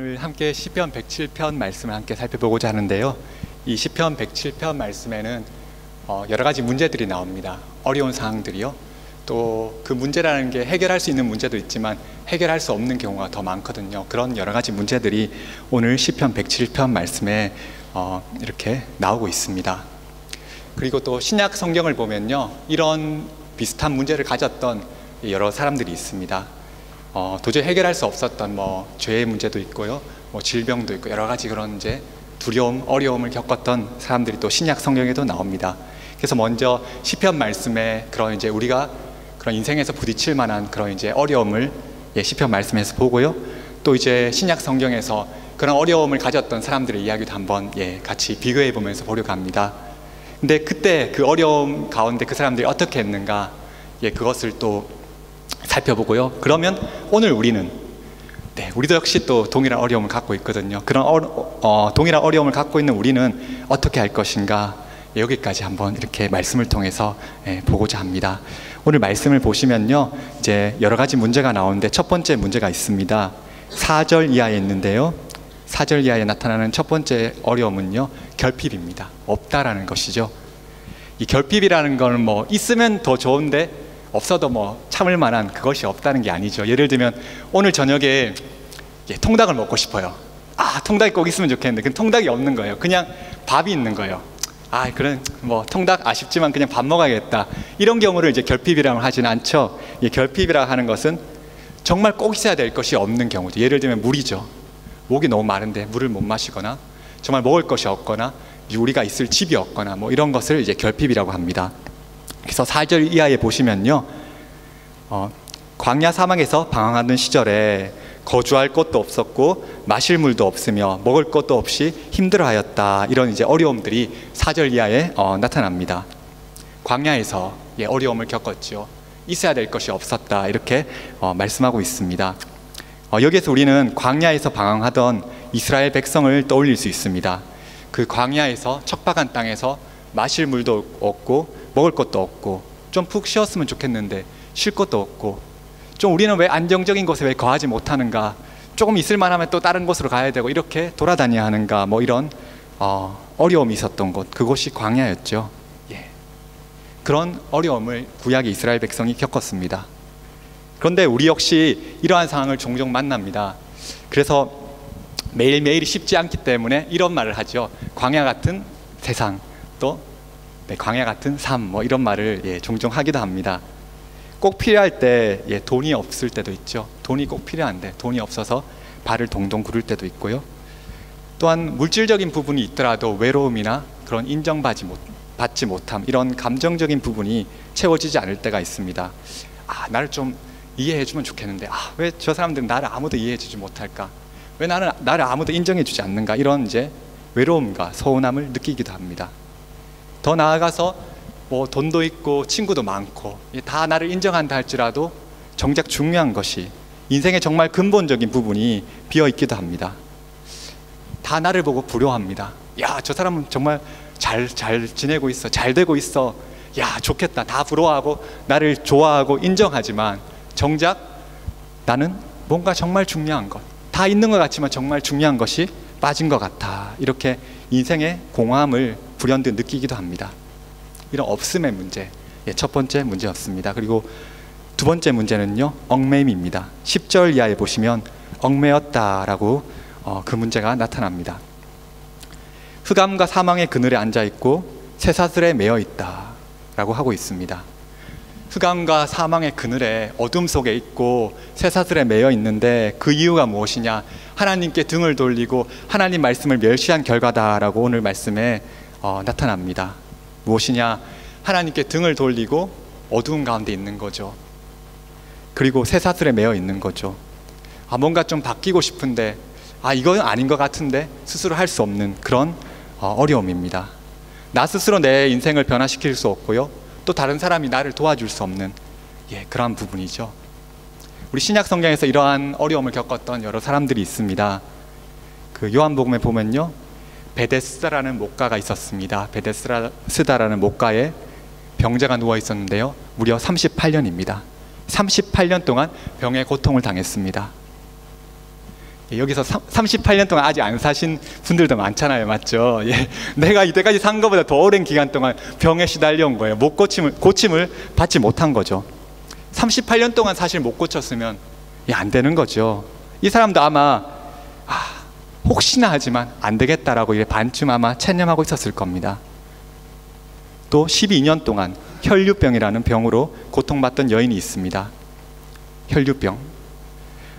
오늘 함께 시편 107편 말씀을 함께 살펴보고자 하는데요. 이 시편 107편 말씀에는 여러 가지 문제들이 나옵니다. 어려운 상황들이요. 또 그 문제라는 게 해결할 수 있는 문제도 있지만 해결할 수 없는 경우가 더 많거든요. 그런 여러 가지 문제들이 오늘 시편 107편 말씀에 이렇게 나오고 있습니다. 그리고 또 신약 성경을 보면요, 이런 비슷한 문제를 가졌던 여러 사람들이 있습니다. 도저히 해결할 수 없었던 죄의 문제도 있고요, 질병도 있고 여러 가지 그런 이제 두려움, 어려움을 겪었던 사람들이 또 신약 성경에도 나옵니다. 그래서 먼저 시편 말씀에 그런 이제 우리가 그런 인생에서 부딪힐 만한 그런 이제 어려움을 시편 말씀에서 보고요, 또 이제 신약 성경에서 그런 어려움을 가졌던 사람들의 이야기도 한번 같이 비교해 보면서 보려고 합니다. 근데 그때 그 어려움 가운데 그 사람들이 어떻게 했는가, 그것을 또 살펴보고요. 그러면 오늘 우리는 우리도 역시 또 동일한 어려움을 갖고 있거든요. 그런 동일한 어려움을 갖고 있는 우리는 어떻게 할 것인가, 여기까지 한번 이렇게 말씀을 통해서 보고자 합니다. 오늘 말씀을 보시면요, 이제 여러 가지 문제가 나오는데 첫 번째 문제가 있습니다. 4절 이하에 있는데요, 4절 이하에 나타나는 첫 번째 어려움은요, 결핍입니다. 없다라는 것이죠. 이 결핍이라는 거는 있으면 더 좋은데 없어도 참을 만한 그것이 없다는 게 아니죠. 예를 들면 오늘 저녁에 통닭을 먹고 싶어요. 통닭이 꼭 있으면 좋겠는데 그 통닭이 없는 거예요. 그냥 밥이 있는 거예요. 그런 통닭 아쉽지만 그냥 밥 먹어야겠다, 이런 경우를 이제 결핍이라고 하지는 않죠. 결핍이라고 하는 것은 정말 꼭 있어야 될 것이 없는 경우죠. 예를 들면 물이죠. 목이 너무 마른데 물을 못 마시거나, 정말 먹을 것이 없거나, 우리가 있을 집이 없거나 이런 것을 이제 결핍이라고 합니다. 그래서 4절 이하에 보시면요, 광야 사막에서 방황하던 시절에 거주할 곳도 없었고 마실 물도 없으며 먹을 것도 없이 힘들어하였다, 이런 이제 어려움들이 4절 이하에 나타납니다. 광야에서 어려움을 겪었죠. 있어야 될 것이 없었다, 이렇게 말씀하고 있습니다. 여기에서 우리는 광야에서 방황하던 이스라엘 백성을 떠올릴 수 있습니다. 그 광야에서 척박한 땅에서 마실 물도 없고 먹을 것도 없고 좀 푹 쉬었으면 좋겠는데 쉴 것도 없고, 좀 우리는 왜 안정적인 곳에 왜 거하지 못하는가, 조금 있을 만하면 또 다른 곳으로 가야 되고 이렇게 돌아다녀야 하는가, 이런 어려움이 있었던 곳, 그곳이 광야였죠. 그런 어려움을 구약의 이스라엘 백성이 겪었습니다. 그런데 우리 역시 이러한 상황을 종종 만납니다. 그래서 매일매일이 쉽지 않기 때문에 이런 말을 하죠. 광야 같은 세상, 또 광야 같은 삶, 이런 말을 종종 하기도 합니다. 꼭 필요할 때 돈이 없을 때도 있죠. 돈이 꼭 필요한데 돈이 없어서 발을 동동 구를 때도 있고요. 또한 물질적인 부분이 있더라도 외로움이나 그런 인정받지 못함, 이런 감정적인 부분이 채워지지 않을 때가 있습니다. 나를 좀 이해해주면 좋겠는데 왜 저 사람들은 나를 아무도 이해해주지 못할까, 왜 나를 아무도 인정해주지 않는가, 이런 이제 외로움과 서운함을 느끼기도 합니다. 더 나아가서 돈도 있고 친구도 많고 다 나를 인정한다 할지라도 정작 중요한 것이, 인생의 정말 근본적인 부분이 비어있기도 합니다. 다 나를 보고 부러워합니다. 저 사람은 정말 잘 지내고 있어, 잘 되고 있어, 좋겠다, 다 부러워하고 나를 좋아하고 인정하지만 정작 나는 뭔가 정말 중요한 것, 다 있는 것 같지만 정말 중요한 것이 빠진 것 같아, 이렇게 인생의 공허함을 불현듯 느끼기도 합니다. 이런 없음의 문제, 첫 번째 문제였습니다. 그리고 두 번째 문제는요, 얽매임입니다. 10절 이하에 보시면 얽매였다라고 그 문제가 나타납니다. 흑암과 사망의 그늘에 앉아있고 쇠사슬에 매여있다 라고 하고 있습니다. 흑암과 사망의 그늘에 어둠 속에 있고 쇠사슬에 매여 있는데 그 이유가 무엇이냐, 하나님께 등을 돌리고 하나님 말씀을 멸시한 결과다라고 오늘 말씀에 나타납니다. 무엇이냐, 하나님께 등을 돌리고 어두운 가운데 있는 거죠. 그리고 쇠사슬에 매여 있는 거죠. 뭔가 좀 바뀌고 싶은데 이건 아닌 것 같은데 스스로 할 수 없는 그런 어려움입니다. 나 스스로 내 인생을 변화시킬 수 없고요, 또 다른 사람이 나를 도와줄 수 없는 그러한 부분이죠. 우리 신약 성경에서 이러한 어려움을 겪었던 여러 사람들이 있습니다. 그 요한복음에 보면요, 베데스다라는 목가가 있었습니다. 베데스다라는 목가에 병자가 누워 있었는데요, 무려 38년입니다. 38년 동안 병의 고통을 당했습니다. 여기서 38년 동안 아직 안 사신 분들도 많잖아요. 맞죠? 예. 내가 이때까지 산 것보다 더 오랜 기간 동안 병에 시달려온 거예요. 고침을 받지 못한 거죠. 38년 동안 사실 못 고쳤으면 안 되는 거죠. 이 사람도 아마 혹시나 하지만 안 되겠다라고 반쯤 아마 체념하고 있었을 겁니다. 또 12년 동안 혈류병이라는 병으로 고통받던 여인이 있습니다. 혈류병.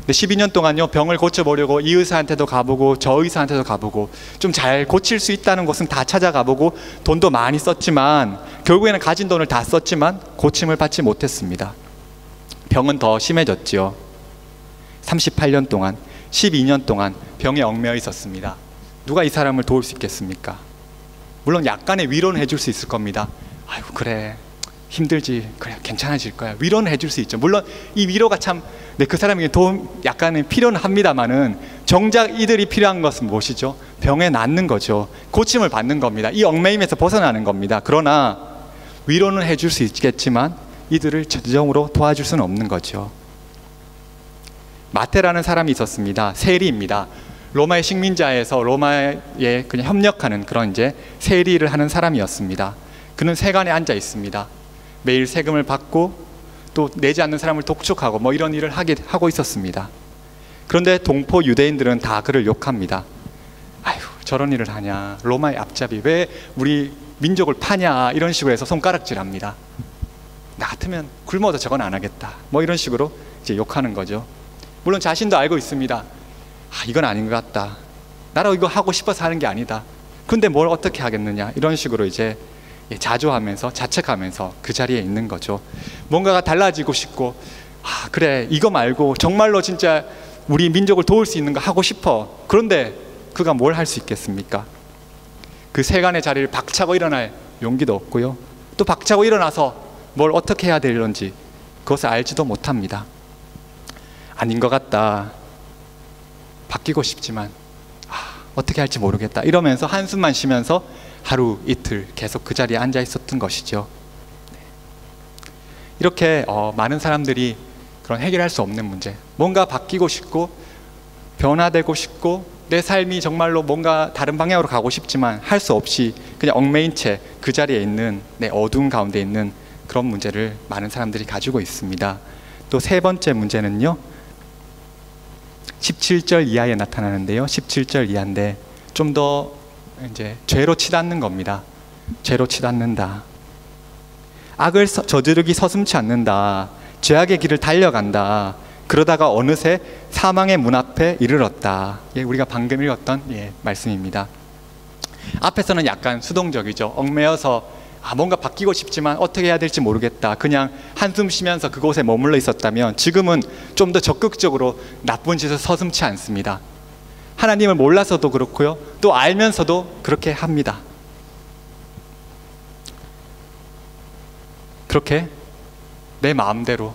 근데 12년 동안요, 병을 고쳐보려고 이 의사한테도 가보고 저 의사한테도 가보고 좀 잘 고칠 수 있다는 곳은 다 찾아가보고 돈도 많이 썼지만 결국에는 가진 돈을 다 썼지만 고침을 받지 못했습니다. 병은 더 심해졌지요. 38년 동안, 12년 동안 병에 얽매여 있었습니다. 누가 이 사람을 도울 수 있겠습니까? 물론 약간의 위로는 해줄 수 있을 겁니다. 아이고 그래, 힘들지, 그래 괜찮아질 거야, 위로는 해줄 수 있죠. 물론 이 위로가 참 그 사람에게 도움 약간은 필요는 합니다만은 정작 이들이 필요한 것은 무엇이죠? 병에 낫는 거죠. 고침을 받는 겁니다. 이 얽매임에서 벗어나는 겁니다. 그러나 위로는 해줄 수 있겠지만 이들을 전적으로 도와줄 수는 없는 거죠. 마테라는 사람이 있었습니다. 세리입니다. 로마의 식민자에서 로마에 그냥 협력하는 그런 이제 세리를 하는 사람이었습니다. 그는 세관에 앉아 있습니다. 매일 세금을 받고 또 내지 않는 사람을 독촉하고 뭐 이런 일을 하고 있었습니다. 그런데 동포 유대인들은 다 그를 욕합니다. 아유 저런 일을 하냐, 로마의 앞잡이, 왜 우리 민족을 파냐, 이런 식으로 해서 손가락질합니다. 나 같으면 굶어도 저건 안 하겠다, 뭐 이런 식으로 이제 욕하는 거죠. 물론 자신도 알고 있습니다. 이건 아닌 것 같다, 나라고 이거 하고 싶어서 하는 게 아니다, 근데 뭘 어떻게 하겠느냐, 이런 식으로 이제 자조하면서 자책하면서 그 자리에 있는 거죠. 뭔가가 달라지고 싶고 그래 이거 말고 정말로 진짜 우리 민족을 도울 수 있는 거 하고 싶어. 그런데 그가 뭘 할 수 있겠습니까? 그 세간의 자리를 박차고 일어날 용기도 없고요, 또 박차고 일어나서 뭘 어떻게 해야 되는지 그것을 알지도 못합니다. 아닌 것 같다, 바뀌고 싶지만 어떻게 할지 모르겠다, 이러면서 한숨만 쉬면서 하루 이틀 계속 그 자리에 앉아 있었던 것이죠. 이렇게 많은 사람들이 그런 해결할 수 없는 문제, 뭔가 바뀌고 싶고 변화되고 싶고 내 삶이 정말로 뭔가 다른 방향으로 가고 싶지만 할 수 없이 그냥 얽매인 채 그 자리에 있는 어두운 가운데 있는 그런 문제를 많은 사람들이 가지고 있습니다. 또 세 번째 문제는요, 17절 이하에 나타나는데요, 17절 이하인데 좀 더 이제 죄로 치닫는 겁니다. 죄로 치닫는다. 악을 저지르기 서슴지 않는다. 죄악의 길을 달려간다. 그러다가 어느새 사망의 문 앞에 이르렀다. 우리가 방금 읽었던 말씀입니다. 앞에서는 약간 수동적이죠. 얽매여서 뭔가 바뀌고 싶지만 어떻게 해야 될지 모르겠다, 그냥 한숨 쉬면서 그곳에 머물러 있었다면, 지금은 좀 더 적극적으로 나쁜 짓을 서슴지 않습니다. 하나님을 몰라서도 그렇고요, 또 알면서도 그렇게 합니다. 그렇게 내 마음대로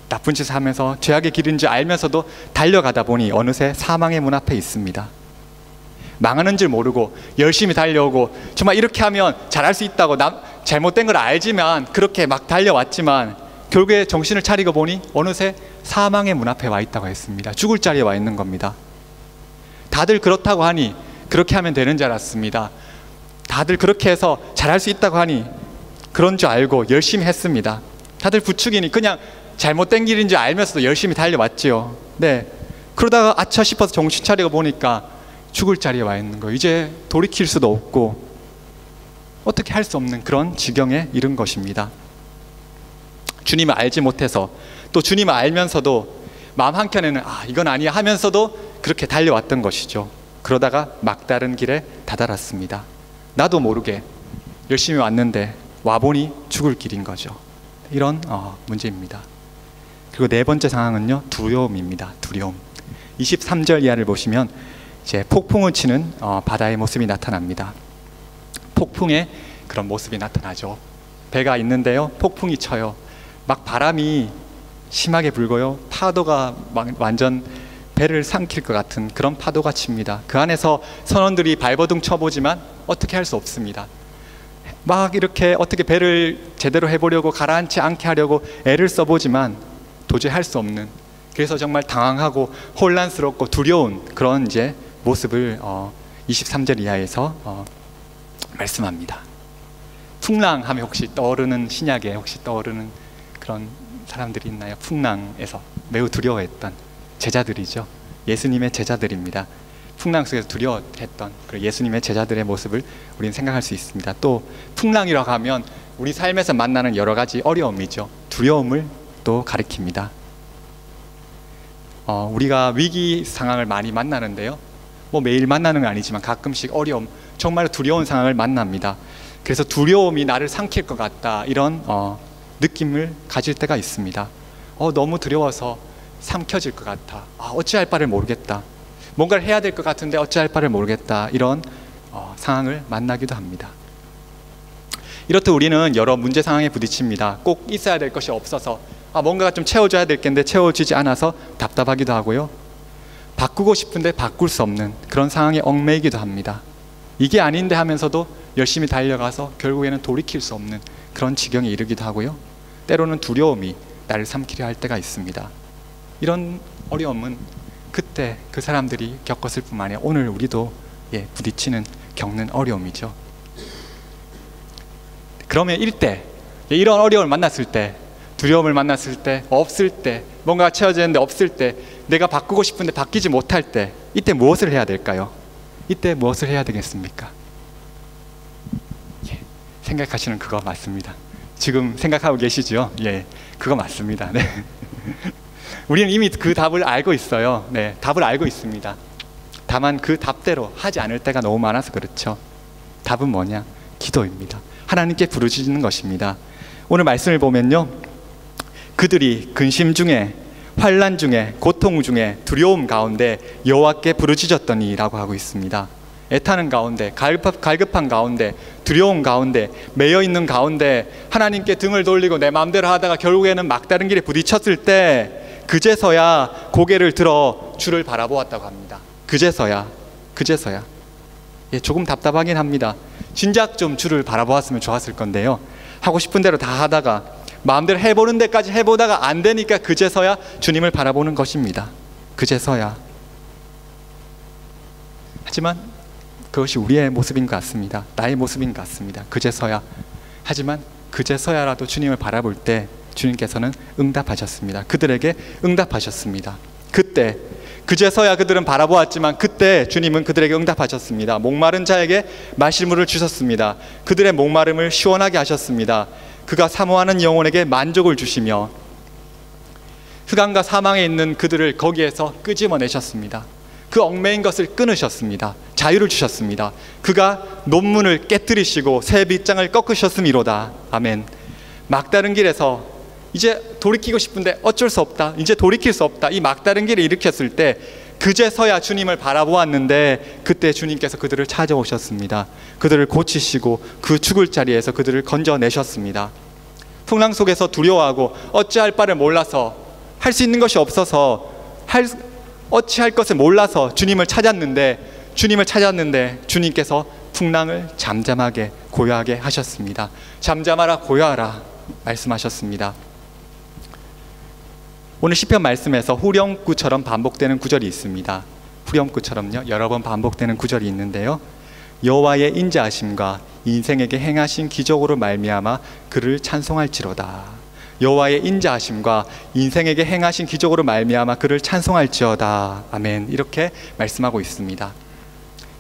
나쁜 짓을 하면서 죄악의 길인지 알면서도 달려가다 보니 어느새 사망의 문 앞에 있습니다. 망하는 줄 모르고 열심히 달려오고 정말 이렇게 하면 잘할 수 있다고 잘못된 걸 알지만 그렇게 막 달려왔지만 결국에 정신을 차리고 보니 어느새 사망의 문 앞에 와 있다고 했습니다. 죽을 자리에 와 있는 겁니다. 다들 그렇다고 하니 그렇게 하면 되는 줄 알았습니다. 다들 그렇게 해서 잘할 수 있다고 하니 그런 줄 알고 열심히 했습니다. 다들 부추기니 그냥 잘못된 길인 줄 알면서도 열심히 달려왔지요. 그러다가 아차 싶어서 정신 차리고 보니까 죽을 자리에 와 있는 거예요. 이제 돌이킬 수도 없고 어떻게 할 수 없는 그런 지경에 이른 것입니다. 주님을 알지 못해서, 또 주님을 알면서도 마음 한켠에는 이건 아니야 하면서도 그렇게 달려왔던 것이죠. 그러다가 막다른 길에 다다랐습니다. 나도 모르게 열심히 왔는데 와보니 죽을 길인 거죠. 이런 문제입니다. 그리고 네 번째 상황은요, 두려움입니다. 두려움. 23절 이하를 보시면 이제 폭풍을 치는 바다의 모습이 나타납니다. 폭풍의 그런 모습이 나타나죠. 배가 있는데요, 폭풍이 쳐요. 막 바람이 심하게 불고요, 파도가 완전 배를 삼킬 것 같은 그런 파도가 칩니다. 그 안에서 선원들이 발버둥 쳐보지만 어떻게 할 수 없습니다. 막 이렇게 어떻게 배를 제대로 해보려고, 가라앉지 않게 하려고 애를 써보지만 도저히 할 수 없는 그래서 정말 당황하고 혼란스럽고 두려운 그런 이제 모습을 23절 이하에서 말씀합니다. 풍랑하면 혹시 떠오르는, 신약에 혹시 떠오르는 그런 사람들이 있나요? 풍랑에서 매우 두려워했던 제자들이죠. 예수님의 제자들입니다. 풍랑 속에서 두려워했던 그 예수님의 제자들의 모습을 우리는 생각할 수 있습니다. 또 풍랑이라고 하면 우리 삶에서 만나는 여러 가지 어려움이죠. 두려움을 또 가리킵니다. 우리가 위기 상황을 많이 만나는데요, 뭐 매일 만나는 건 아니지만 가끔씩 어려움, 정말 두려운 상황을 만납니다. 그래서 두려움이 나를 삼킬 것 같다, 이런 느낌을 가질 때가 있습니다. 너무 두려워서 삼켜질 것 같아, 어찌할 바를 모르겠다, 뭔가를 해야 될 것 같은데 어찌할 바를 모르겠다, 이런 상황을 만나기도 합니다. 이렇듯 우리는 여러 문제 상황에 부딪힙니다. 꼭 있어야 될 것이 없어서 뭔가가 좀 채워줘야 될 텐데 채워지지 않아서 답답하기도 하고요, 바꾸고 싶은데 바꿀 수 없는 그런 상황에 얽매이기도 합니다. 이게 아닌데 하면서도 열심히 달려가서 결국에는 돌이킬 수 없는 그런 지경에 이르기도 하고요, 때로는 두려움이 나를 삼키려 할 때가 있습니다. 이런 어려움은 그때 그 사람들이 겪었을 뿐만 아니라 오늘 우리도 부딪히는, 겪는 어려움이죠. 그러면 이런 어려움을 만났을 때, 두려움을 만났을 때, 없을 때, 뭔가가 채워지는데 없을 때, 내가 바꾸고 싶은데 바뀌지 못할 때, 이때 무엇을 해야 될까요? 이때 무엇을 해야 되겠습니까? 생각하시는 그거 맞습니다. 지금 생각하고 계시죠? 그거 맞습니다. 네. 우리는 이미 그 답을 알고 있어요. 네, 답을 알고 있습니다. 다만 그 답대로 하지 않을 때가 너무 많아서 그렇죠. 답은 뭐냐? 기도입니다. 하나님께 부르짖는 것입니다. 오늘 말씀을 보면요, 그들이 근심 중에, 환난 중에, 고통 중에, 두려움 가운데 여호와께 부르짖었더니 라고 하고 있습니다. 애타는 가운데, 갈급한 가운데, 두려움 가운데, 매여있는 가운데 하나님께 등을 돌리고 내 마음대로 하다가 결국에는 막다른 길에 부딪혔을 때 그제서야 고개를 들어 주를 바라보았다고 합니다. 그제서야. 조금 답답하긴 합니다. 진작 좀 주를 바라보았으면 좋았을 건데요, 하고 싶은 대로 다 하다가 마음대로 해보는 데까지 해보다가 안 되니까 그제서야 주님을 바라보는 것입니다. 그제서야. 하지만 그것이 우리의 모습인 것 같습니다. 나의 모습인 것 같습니다. 그제서야. 하지만 그제서야라도 주님을 바라볼 때 주님께서는 응답하셨습니다. 그들에게 응답하셨습니다. 그때, 그제서야 그들은 바라보았지만 그때 주님은 그들에게 응답하셨습니다. 목마른 자에게 마실 물을 주셨습니다. 그들의 목마름을 시원하게 하셨습니다. 그가 사모하는 영혼에게 만족을 주시며 흑암과 사망에 있는 그들을 거기에서 끄집어내셨습니다. 그 얽매인 것을 끊으셨습니다. 자유를 주셨습니다. 그가 논문을 깨뜨리시고 새 빗장을 꺾으셨음이로다. 아멘. 막다른 길에서 이제 돌이키고 싶은데 어쩔 수 없다, 이제 돌이킬 수 없다, 이 막다른 길을 일으켰을 때 그제서야 주님을 바라보았는데 그때 주님께서 그들을 찾아오셨습니다. 그들을 고치시고 그 죽을 자리에서 그들을 건져내셨습니다. 풍랑 속에서 두려워하고 어찌할 바를 몰라서, 할 수 있는 것이 없어서, 어찌할 것을 몰라서 주님을 찾았는데 주님께서 풍랑을 잠잠하게, 고요하게 하셨습니다. 잠잠하라, 고요하라 말씀하셨습니다. 오늘 시편 말씀에서 후렴구처럼 반복되는 구절이 있습니다. 후렴구처럼요, 여러 번 반복되는 구절이 있는데요, 여호와의 인자하심과 인생에게 행하신 기적으로 말미암아 그를 찬송할지로다. 여호와의 인자하심과 인생에게 행하신 기적으로 말미암아 그를 찬송할지어다. 아멘. 이렇게 말씀하고 있습니다.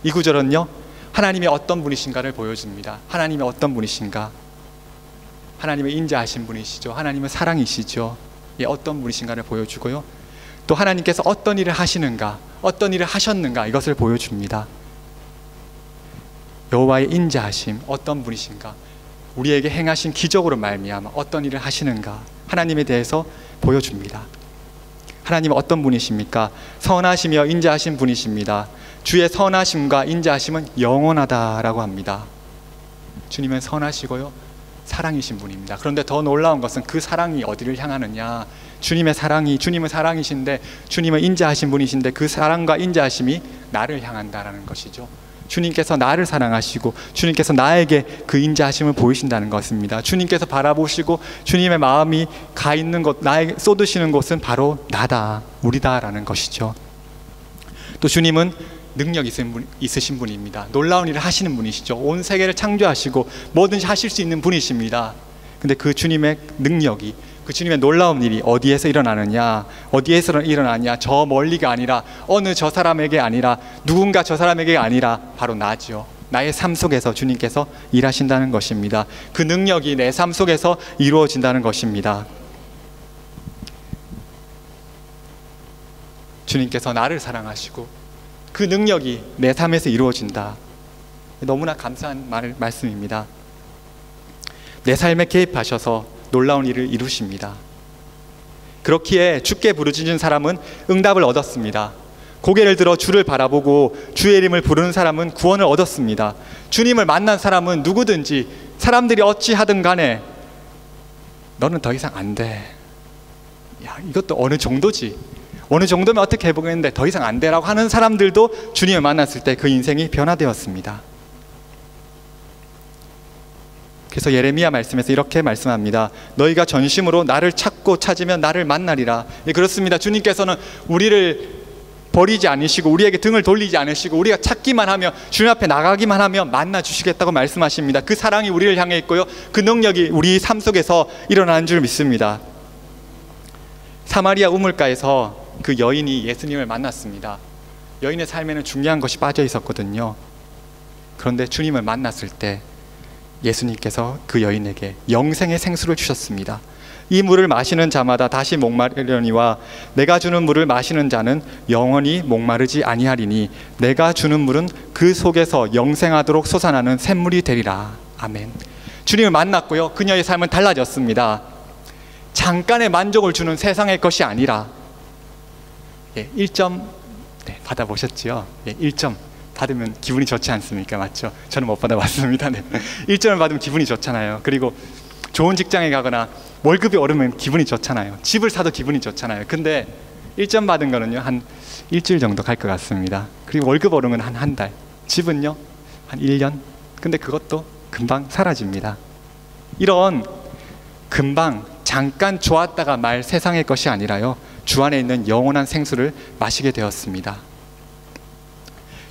이 구절은요, 하나님이 어떤 분이신가를 보여줍니다. 하나님이 어떤 분이신가? 하나님의 인자하신 분이시죠. 하나님은 사랑이시죠. 어떤 분이신가를 보여주고요, 또 하나님께서 어떤 일을 하시는가, 어떤 일을 하셨는가, 이것을 보여줍니다. 여호와의 인자하심, 어떤 분이신가, 우리에게 행하신 기적으로 말미암아 어떤 일을 하시는가, 하나님에 대해서 보여줍니다. 하나님은 어떤 분이십니까? 선하시며 인자하신 분이십니다. 주의 선하심과 인자하심은 영원하다라고 합니다. 주님은 선하시고요, 사랑이신 분입니다. 그런데 더 놀라운 것은 그 사랑이 어디를 향하느냐, 주님은 사랑이신데, 주님은 인자하신 분이신데 그 사랑과 인자하심이 나를 향한다라는 것이죠. 주님께서 나를 사랑하시고 주님께서 나에게 그 인자하심을 보이신다는 것입니다. 주님께서 바라보시고 주님의 마음이 가 있는 곳, 나에게 쏟으시는 곳은 바로 나다, 우리다라는 것이죠. 또 주님은 능력 있으신 분입니다. 놀라운 일을 하시는 분이시죠. 온 세계를 창조하시고 뭐든지 하실 수 있는 분이십니다. 근데 그 주님의 능력이, 그 주님의 놀라운 일이 어디에서 일어나느냐, 어디에서 일어나냐, 저 멀리가 아니라, 어느 저 사람에게 아니라, 누군가 저 사람에게 아니라 바로 나죠. 나의 삶 속에서 주님께서 일하신다는 것입니다. 그 능력이 내 삶 속에서 이루어진다는 것입니다. 주님께서 나를 사랑하시고 그 능력이 내 삶에서 이루어진다. 너무나 감사한 말씀입니다. 내 삶에 개입하셔서 놀라운 일을 이루십니다. 그렇기에 주께 부르짖은 사람은 응답을 얻었습니다. 고개를 들어 주를 바라보고 주의 이름을 부르는 사람은 구원을 얻었습니다. 주님을 만난 사람은 누구든지 사람들이 어찌하든 간에 너는 더 이상 안 돼. 야, 이것도 어느 정도지. 어느 정도면 어떻게 해보겠는데 더 이상 안 돼라고 하는 사람들도 주님을 만났을 때 그 인생이 변화되었습니다. 그래서 예레미야 말씀에서 이렇게 말씀합니다. 너희가 전심으로 나를 찾고 찾으면 나를 만나리라. 예, 그렇습니다. 주님께서는 우리를 버리지 않으시고 우리에게 등을 돌리지 않으시고 우리가 찾기만 하면, 주님 앞에 나가기만 하면 만나 주시겠다고 말씀하십니다. 그 사랑이 우리를 향해 있고요, 그 능력이 우리 삶 속에서 일어나는 줄 믿습니다. 사마리아 우물가에서 그 여인이 예수님을 만났습니다. 여인의 삶에는 중요한 것이 빠져 있었거든요. 그런데 주님을 만났을 때 예수님께서 그 여인에게 영생의 생수를 주셨습니다. 이 물을 마시는 자마다 다시 목마르려니와 내가 주는 물을 마시는 자는 영원히 목마르지 아니하리니 내가 주는 물은 그 속에서 영생하도록 솟아나는 샘물이 되리라. 아멘. 주님을 만났고요, 그녀의 삶은 달라졌습니다. 잠깐의 만족을 주는 세상의 것이 아니라 1점 받아보셨지요? 1점 받으면 기분이 좋지 않습니까? 맞죠? 저는 못 받아봤습니다. 1점을 받으면 기분이 좋잖아요. 그리고 좋은 직장에 가거나 월급이 오르면 기분이 좋잖아요. 집을 사도 기분이 좋잖아요. 근데 1점 받은 거는요, 한 일주일 정도 갈 것 같습니다. 그리고 월급 오르면 한 달, 집은요 한 1년. 근데 그것도 금방 사라집니다. 이런 금방 잠깐 좋았다가 말 세상의 것이 아니라요, 주 안에 있는 영원한 생수를 마시게 되었습니다.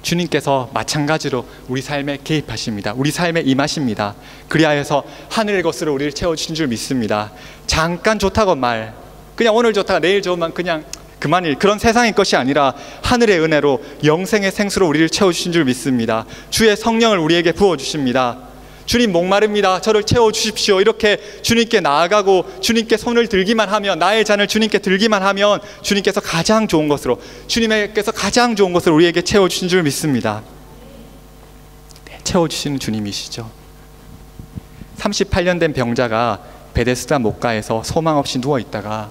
주님께서 마찬가지로 우리 삶에 개입하십니다. 우리 삶에 임하십니다. 그리하여서 하늘의 것으로 우리를 채워주신 줄 믿습니다. 잠깐 좋다고 말, 그냥 오늘 좋다가 내일 좋으면 그냥 그만일, 그런 세상의 것이 아니라 하늘의 은혜로 영생의 생수로 우리를 채워주신 줄 믿습니다. 주의 성령을 우리에게 부어주십니다. 주님 목마릅니다, 저를 채워주십시오. 이렇게 주님께 나아가고 주님께 손을 들기만 하면, 나의 잔을 주님께 들기만 하면 주님께서 가장 좋은 것으로, 주님께서 가장 좋은 것을 우리에게 채워주신 줄 믿습니다. 채워주시는 주님이시죠. 38년 된 병자가 베데스다 목가에서 소망 없이 누워있다가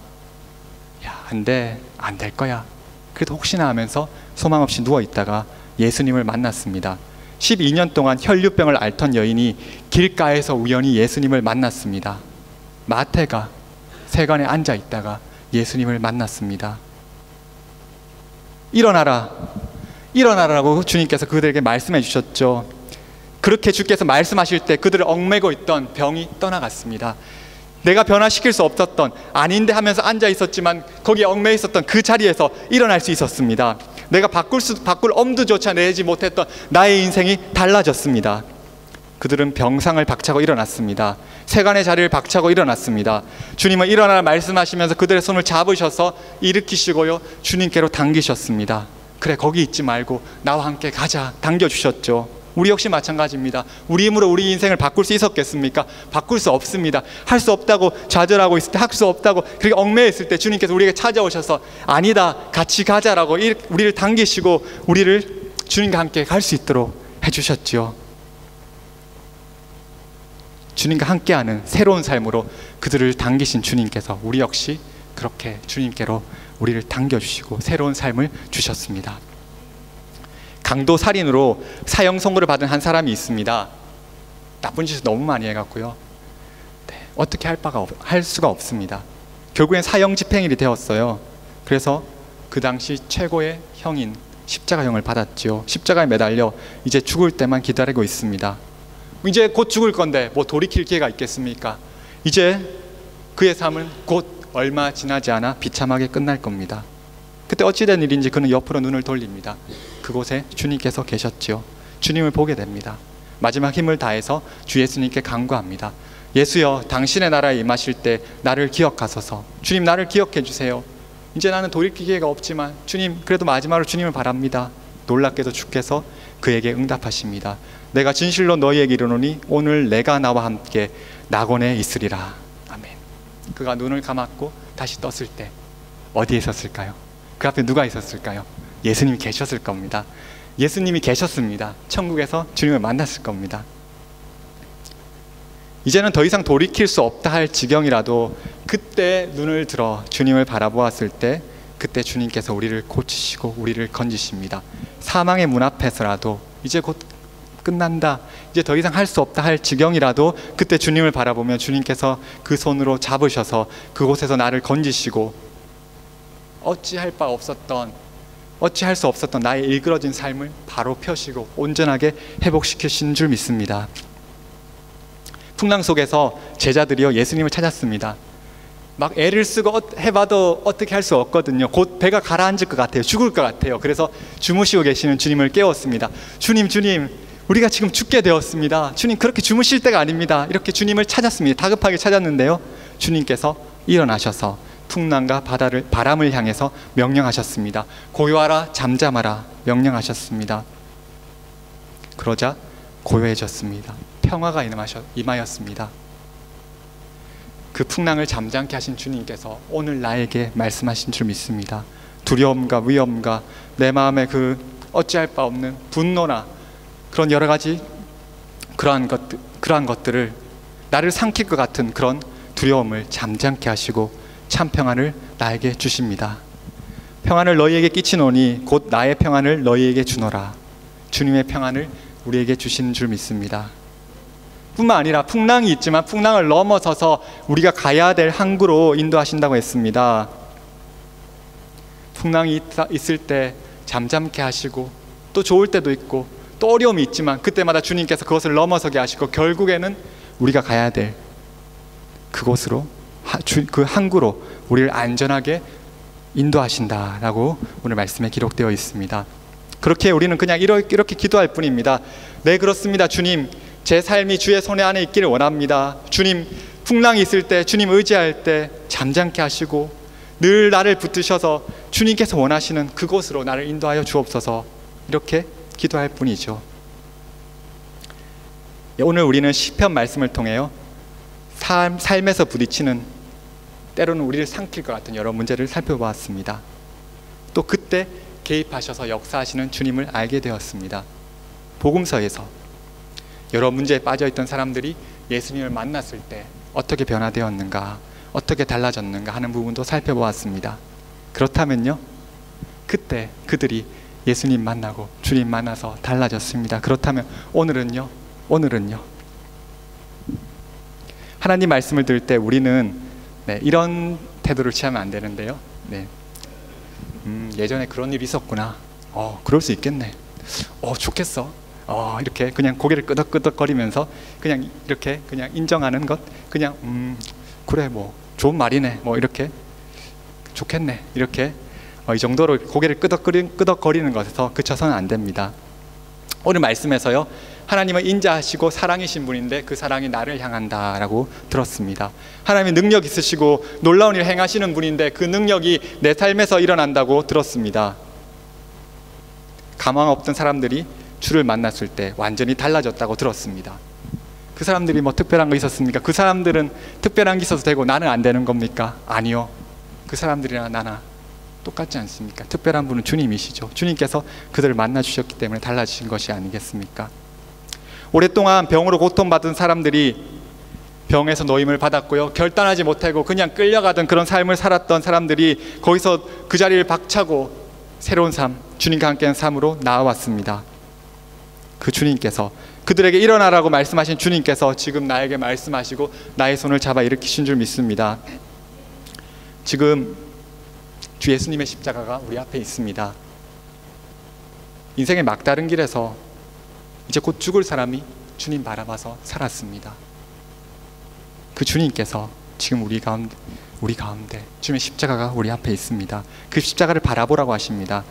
안 돼, 안 될 거야, 그래도 혹시나 하면서 소망 없이 누워있다가 예수님을 만났습니다. 12년 동안 혈류병을 앓던 여인이 길가에서 우연히 예수님을 만났습니다. 마태가 세관에 앉아있다가 예수님을 만났습니다. 일어나라, 일어나라고 주님께서 그들에게 말씀해 주셨죠. 그렇게 주께서 말씀하실 때 그들을 얽매고 있던 병이 떠나갔습니다. 내가 변화시킬 수 없었던, 아닌데 하면서 앉아 있었지만 거기에 얽매여 있었던 그 자리에서 일어날 수 있었습니다. 내가 바꿀 엄두조차 내지 못했던 나의 인생이 달라졌습니다. 그들은 병상을 박차고 일어났습니다. 세간의 자리를 박차고 일어났습니다. 주님은 일어나라 말씀하시면서 그들의 손을 잡으셔서 일으키시고요, 주님께로 당기셨습니다. 그래, 거기 있지 말고 나와 함께 가자 당겨주셨죠. 우리 역시 마찬가지입니다. 우리 힘으로 우리 인생을 바꿀 수 있었겠습니까? 바꿀 수 없습니다. 할 수 없다고 좌절하고 있을 때, 할 수 없다고 그렇게 얽매여 있을 때 주님께서 우리에게 찾아오셔서 아니다, 같이 가자라고 우리를 당기시고 우리를 주님과 함께 갈 수 있도록 해주셨죠. 주님과 함께하는 새로운 삶으로 그들을 당기신 주님께서 우리 역시 그렇게 주님께로 우리를 당겨주시고 새로운 삶을 주셨습니다. 강도 살인으로 사형 선고를 받은 한 사람이 있습니다. 나쁜 짓을 너무 많이 해갖고요, 어떻게 할 수가 없습니다. 결국엔 사형 집행일이 되었어요. 그래서 그 당시 최고의 형인 십자가형을 받았죠. 십자가에 매달려 이제 죽을 때만 기다리고 있습니다. 이제 곧 죽을 건데 뭐 돌이킬 기회가 있겠습니까? 이제 그의 삶은 곧 얼마 지나지 않아 비참하게 끝날 겁니다. 그때 어찌된 일인지 그는 옆으로 눈을 돌립니다. 그곳에 주님께서 계셨지요. 주님을 보게 됩니다. 마지막 힘을 다해서 주 예수님께 간구합니다. 예수여, 당신의 나라에 임하실 때 나를 기억하소서. 주님, 나를 기억해 주세요. 이제 나는 돌이킬 기회가 없지만 주님, 그래도 마지막으로 주님을 바랍니다. 놀랍게도 주께서 그에게 응답하십니다. 내가 진실로 너희에게 이르노니 오늘 내가 나와 함께 낙원에 있으리라. 아멘. 그가 눈을 감았고 다시 떴을 때 어디에 있었을까요? 그 앞에 누가 있었을까요? 예수님이 계셨을 겁니다. 예수님이 계셨습니다. 천국에서 주님을 만났을 겁니다. 이제는 더 이상 돌이킬 수 없다 할 지경이라도 그때 눈을 들어 주님을 바라보았을 때 그때 주님께서 우리를 고치시고 우리를 건지십니다. 사망의 문 앞에서라도 이제 곧 끝난다, 이제 더 이상 할 수 없다 할 지경이라도 그때 주님을 바라보면 주님께서 그 손으로 잡으셔서 그곳에서 나를 건지시고 어찌할 수 없었던 나의 일그러진 삶을 바로 펴시고 온전하게 회복시키신 줄 믿습니다. 풍랑 속에서 제자들이요 예수님을 찾았습니다. 막 애를 쓰고 해봐도 어떻게 할 수 없거든요. 곧 배가 가라앉을 것 같아요. 죽을 것 같아요. 그래서 주무시고 계시는 주님을 깨웠습니다. 주님, 우리가 지금 죽게 되었습니다. 주님, 그렇게 주무실 때가 아닙니다. 이렇게 주님을 찾았습니다. 다급하게 찾았는데요, 주님께서 일어나셔서 풍랑과 바람을 향해서 명령하셨습니다. 고요하라, 잠잠하라 명령하셨습니다. 그러자 고요해졌습니다. 평화가 임하였습니다. 그 풍랑을 잠잠케 하신 주님께서 오늘 나에게 말씀하신 줄 믿습니다. 두려움과 위험과 내 마음에 그 어찌할 바 없는 분노나 그런 여러 가지 그러한 것들을 나를 삼킬 것 같은 그런 두려움을 잠잠케 하시고 참 평안을 나에게 주십니다. 평안을 너희에게 끼치노니 곧 나의 평안을 너희에게 주노라. 주님의 평안을 우리에게 주시는 줄 믿습니다. 뿐만 아니라 풍랑이 있지만 풍랑을 넘어서서 우리가 가야 될 항구로 인도하신다고 했습니다. 풍랑이 있을 때 잠잠케 하시고 또 좋을 때도 있고 또 어려움이 있지만 그때마다 주님께서 그것을 넘어서게 하시고 결국에는 우리가 가야 될 그곳으로, 그 항구로 우리를 안전하게 인도하신다라고 오늘 말씀에 기록되어 있습니다. 그렇게 우리는 그냥 이렇게 기도할 뿐입니다. 네, 그렇습니다. 주님, 제 삶이 주의 손에 안에 있기를 원합니다. 주님, 풍랑이 있을 때, 주님 의지할 때 잠잠케 하시고 늘 나를 붙드셔서 주님께서 원하시는 그곳으로 나를 인도하여 주옵소서. 이렇게 기도할 뿐이죠. 오늘 우리는 시편 말씀을 통해요, 삶에서 부딪히는 때로는 우리를 삼킬 것 같은 여러 문제를 살펴보았습니다. 또 그때 개입하셔서 역사하시는 주님을 알게 되었습니다. 복음서에서 여러 문제에 빠져있던 사람들이 예수님을 만났을 때 어떻게 변화되었는가, 어떻게 달라졌는가 하는 부분도 살펴보았습니다. 그렇다면요, 그때 그들이 예수님 만나고 주님 만나서 달라졌습니다. 그렇다면 오늘은요? 하나님 말씀을 들을 때 우리는 이런 태도를 취하면 안 되는데요. 예전에 그런 일이 있었구나. 그럴 수 있겠네. 좋겠어. 이렇게 그냥 고개를 끄덕끄덕거리면서 그냥 이렇게 그냥 인정하는 것, 그냥 그래 뭐 좋은 말이네, 뭐 이렇게 좋겠네, 이렇게 이 정도로 고개를 끄덕거리는 것에서 그쳐서는 안 됩니다. 오늘 말씀에서요, 하나님은 인자하시고 사랑이신 분인데 그 사랑이 나를 향한다라고 들었습니다. 하나님이 능력 있으시고 놀라운 일 행하시는 분인데 그 능력이 내 삶에서 일어난다고 들었습니다. 가망 없던 사람들이 주를 만났을 때 완전히 달라졌다고 들었습니다. 그 사람들이 뭐 특별한 거 있었습니까? 그 사람들은 특별한 게 있어서 되고 나는 안 되는 겁니까? 아니요. 그 사람들이나 나나 똑같지 않습니까? 특별한 분은 주님이시죠. 주님께서 그들을 만나주셨기 때문에 달라지신 것이 아니겠습니까? 오랫동안 병으로 고통받은 사람들이 병에서 노임을 받았고요, 결단하지 못하고 그냥 끌려가던 그런 삶을 살았던 사람들이 거기서 그 자리를 박차고 새로운 삶, 주님과 함께한 삶으로 나아왔습니다. 그 주님께서, 그들에게 일어나라고 말씀하신 주님께서 지금 나에게 말씀하시고 나의 손을 잡아 일으키신 줄 믿습니다. 지금 주 예수님의 십자가가 우리 앞에 있습니다. 인생의 막다른 길에서 이제 곧 죽을 사람이 주님 바라봐서 살았습니다. 그 주님께서 지금 우리 가운데 주님의 십자가가 우리 앞에 있습니다. 그 십자가를 바라보라고 하십니다.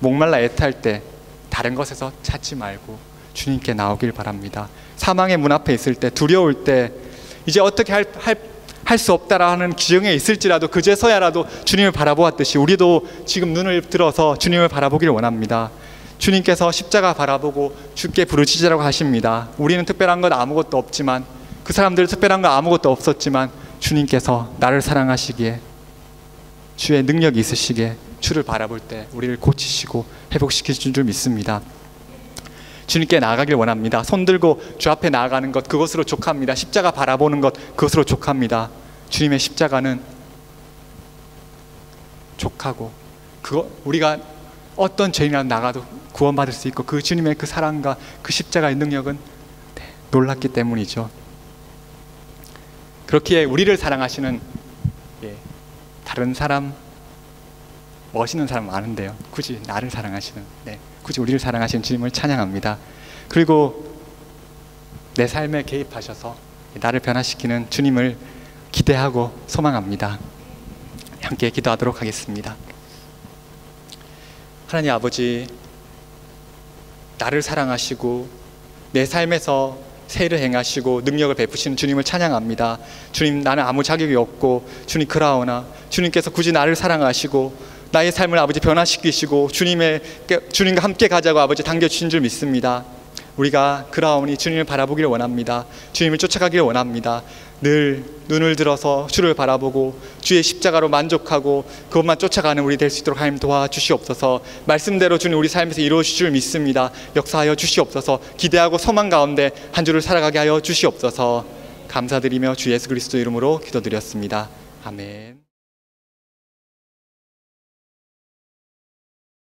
목말라 애탈 때 다른 것에서 찾지 말고 주님께 나오길 바랍니다. 사망의 문 앞에 있을 때, 두려울 때, 이제 어떻게 할 수 없다라는 기정에 있을지라도 그제서야라도 주님을 바라보았듯이 우리도 지금 눈을 들어서 주님을 바라보기를 원합니다. 주님께서 십자가 바라보고 주께 부르짖으라고 하십니다. 우리는 특별한 건 아무것도 없지만, 그 사람들은 특별한 건 아무것도 없었지만 주님께서 나를 사랑하시기에, 주의 능력이 있으시기에 주를 바라볼 때 우리를 고치시고 회복시키실 줄 믿습니다. 주님께 나아가길 원합니다. 손 들고 주 앞에 나아가는 것, 그것으로 족합니다. 십자가 바라보는 것, 그것으로 족합니다. 주님의 십자가는 족하고, 우리가 어떤 죄인이라도 나가도 구원받을 수 있고, 그 주님의 그 사랑과 그 십자가의 능력은 놀랍기 때문이죠. 그렇기에 우리를 사랑하시는 다른 사람, 멋있는 사람 많은데요, 굳이 나를 사랑하시는, 굳이 우리를 사랑하시는 주님을 찬양합니다. 그리고 내 삶에 개입하셔서 나를 변화시키는 주님을 기대하고 소망합니다. 함께 기도하도록 하겠습니다. 하나님 아버지, 나를 사랑하시고 내 삶에서 세일을 행하시고 능력을 베푸시는 주님을 찬양합니다. 주님, 나는 아무 자격이 없고, 주님 그러하오나 주님께서 굳이 나를 사랑하시고 나의 삶을 아버지 변화시키시고 주님과 함께 가자고 아버지 당겨주신 줄 믿습니다. 우리가 그러하오니 주님을 바라보기를 원합니다. 주님을 쫓아가기를 원합니다. 늘 눈을 들어서 주를 바라보고 주의 십자가로 만족하고 그것만 쫓아가는 우리 될 수 있도록 하나님 도와주시옵소서. 말씀대로 주님 우리 삶에서 이루어질 줄 믿습니다. 역사하여 주시옵소서. 기대하고 소망 가운데 한 주를 살아가게 하여 주시옵소서. 감사드리며 주 예수 그리스도 이름으로 기도드렸습니다. 아멘.